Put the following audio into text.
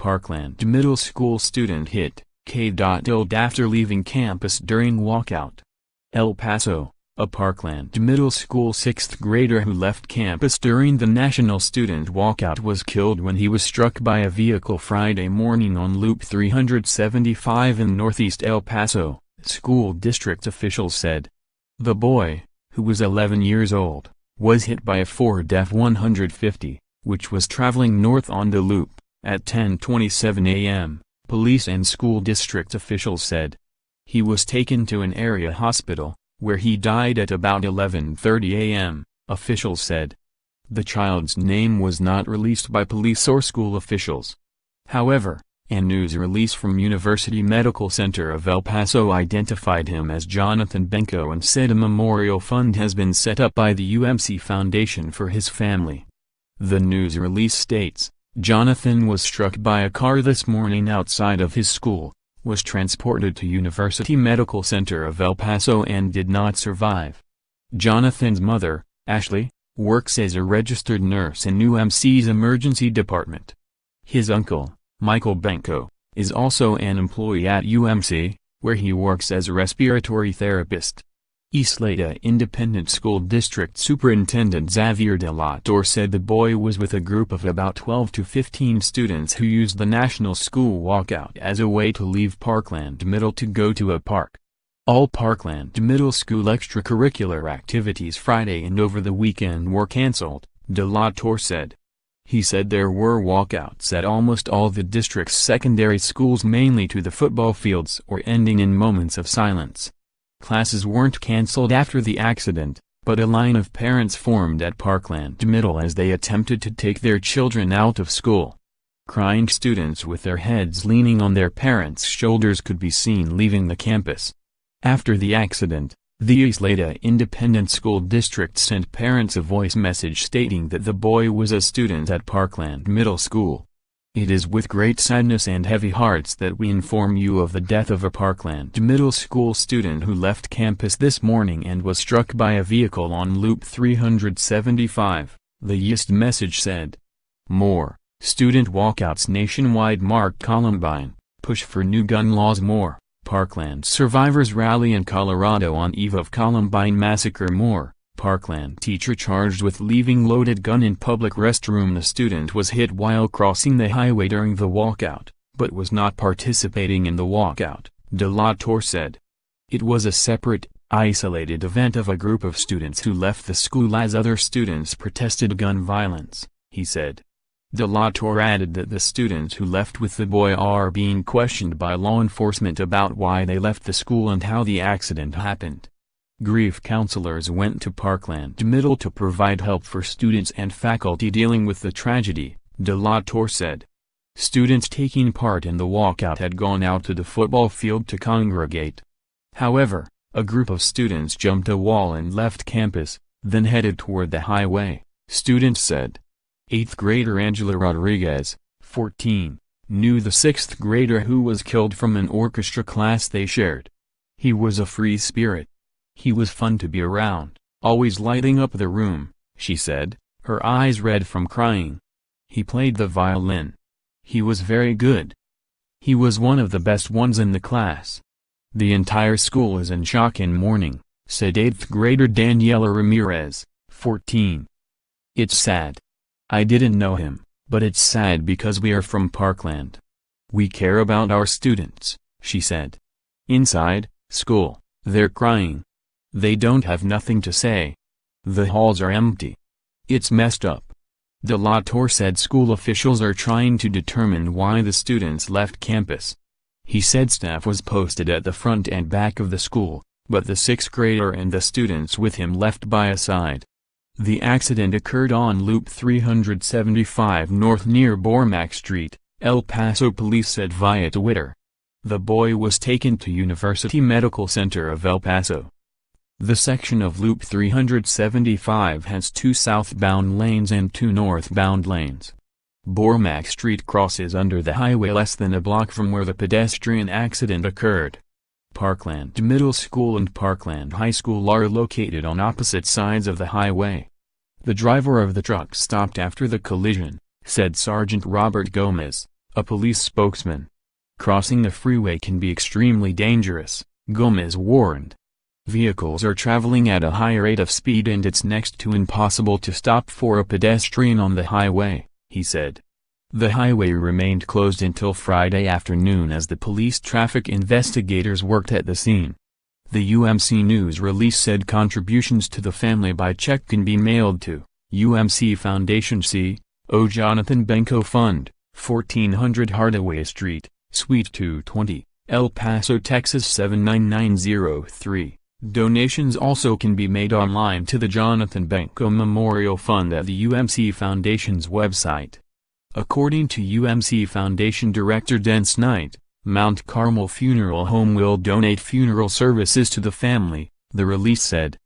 Parkland Middle School student hit k.illed after leaving campus during walkout. El Paso, a Parkland Middle School 6th grader who left campus during the National Student Walkout was killed when he was struck by a vehicle Friday morning on Loop 375 in Northeast El Paso, school district officials said. The boy, who was 11 years old, was hit by a Ford F-150, which was traveling north on the loop, at 10:27 a.m., police and school district officials said. He was taken to an area hospital, where he died at about 11:30 a.m., officials said. The child's name was not released by police or school officials. However, a news release from University Medical Center of El Paso identified him as Jonathan Benko and said a memorial fund has been set up by the UMC Foundation for his family. The news release states, Jonathan was struck by a car this morning outside of his school, was transported to University Medical Center of El Paso and did not survive. Jonathan's mother, Ashley, works as a registered nurse in UMC's emergency department. His uncle, Michael Benko, is also an employee at UMC, where he works as a respiratory therapist. Isleta Independent School District Superintendent Xavier De La Torre said the boy was with a group of about 12 to 15 students who used the National School Walkout as a way to leave Parkland Middle to go to a park. All Parkland Middle School extracurricular activities Friday and over the weekend were canceled, De La Torre said. He said there were walkouts at almost all the district's secondary schools, mainly to the football fields or ending in moments of silence. Classes weren't canceled after the accident, but a line of parents formed at Parkland Middle as they attempted to take their children out of school. Crying students with their heads leaning on their parents' shoulders could be seen leaving the campus. After the accident, the Isleta Independent School District sent parents a voice message stating that the boy was a student at Parkland Middle School. It is with great sadness and heavy hearts that we inform you of the death of a Parkland Middle School student who left campus this morning and was struck by a vehicle on Loop 375, the YIST message said. More, student walkouts nationwide marked Columbine, push for new gun laws. More, Parkland survivors rally in Colorado on eve of Columbine massacre. More, Parkland teacher charged with leaving loaded gun in public restroom. The student was hit while crossing the highway during the walkout, but was not participating in the walkout, De La Torre said. It was a separate, isolated event of a group of students who left the school as other students protested gun violence, he said. De La Torre added that the students who left with the boy are being questioned by law enforcement about why they left the school and how the accident happened. Grief counselors went to Parkland Middle to provide help for students and faculty dealing with the tragedy, De La Torre said. Students taking part in the walkout had gone out to the football field to congregate. However, a group of students jumped a wall and left campus, then headed toward the highway, students said. 8th grader Angela Rodriguez, 14, knew the 6th grader who was killed from an orchestra class they shared. He was a free spirit. He was fun to be around, always lighting up the room, she said, her eyes red from crying. He played the violin. He was very good. He was one of the best ones in the class. The entire school is in shock and mourning, said 8th grader Daniela Ramirez, 14. It's sad. I didn't know him, but it's sad because we are from Parkland. We care about our students, she said. Inside school, they're crying. They don't have nothing to say. The halls are empty. It's messed up. De La Torre said school officials are trying to determine why the students left campus. He said staff was posted at the front and back of the school, but the 6th grader and the students with him left by a side. The accident occurred on Loop 375 North near Bormack Street, El Paso, police said via Twitter. The boy was taken to University Medical Center of El Paso. The section of Loop 375 has 2 southbound lanes and 2 northbound lanes. Bormack Street crosses under the highway less than a block from where the pedestrian accident occurred. Parkland Middle School and Parkland High School are located on opposite sides of the highway. The driver of the truck stopped after the collision, said Sergeant Robert Gomez, a police spokesman. Crossing the freeway can be extremely dangerous, Gomez warned. Vehicles are traveling at a high rate of speed and it's next to impossible to stop for a pedestrian on the highway, he said. The highway remained closed until Friday afternoon as the police traffic investigators worked at the scene. The UMC news release said contributions to the family by check can be mailed to UMC Foundation C.O. Jonathan Benko Fund, 1400 Hardaway Street, Suite 220, El Paso, Texas 79903. Donations also can be made online to the Jonathan Benko Memorial Fund at the UMC Foundation's website. According to UMC Foundation Director Dence Knight, Mount Carmel Funeral Home will donate funeral services to the family, the release said.